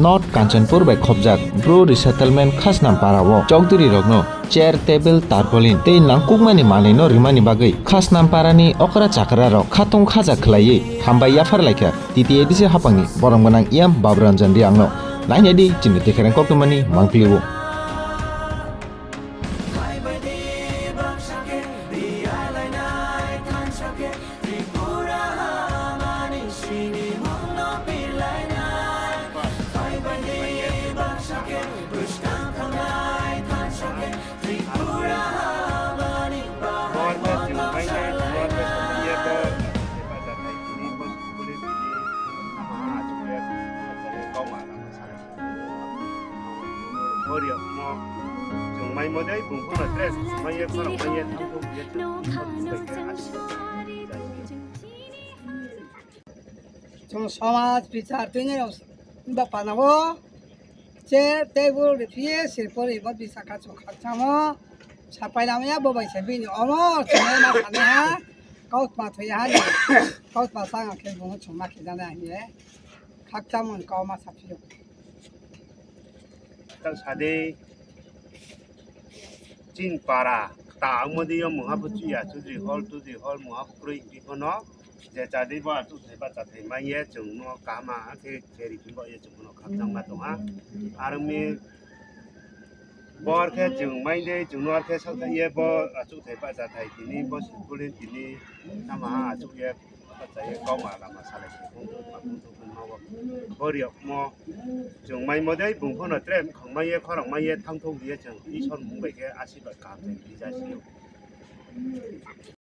North Kanchanpur by Khobjak Bro Resettlement Khasnam Parawo Chowdhury Rogno chair table tarpaulin tei nangkukmani manino rimani bagui Khasnam Parani okra chakra rok khatung khaja khlaiyi Hambai Yaphar laikha titi edisi hapangni boromgonang iam Baba Ranjan Reang no nainedi chini tekherang koktumani mangpliwo 정말 모델 분포는 드레스 정말 예뻐라 정말 좀 समाज विचार तिनै बापानावो chair table rougheye सिरपरि मत बिसाखा चखा चामो सापाइलामया बबाइ सेबिनि अमो चने मा खाने हा काउत मा थया हा काउत मा सांगा के बुङो छमा खिजाना हाये खाकचामन काउमा साफियो 딱 사대 진 빠라 다 아무데 요 무하부지야 주지 헐 무하부그리 이거노 제 자디 봐또 대바 자대 마예 정노 까마 그 제리 김바예 정노 각장 마동아 아르미 버케 정마이데 정노아케 사다예 버 아주 대바 자대 기니 버 시불린 기니 나마 아주 예 자예 까마라 마살레 공도 버려 뭐 정말 모델 분포는 트램 강마예 커랑마예 탕통 위에 정 이천 문백에 아시바 감정 이자시요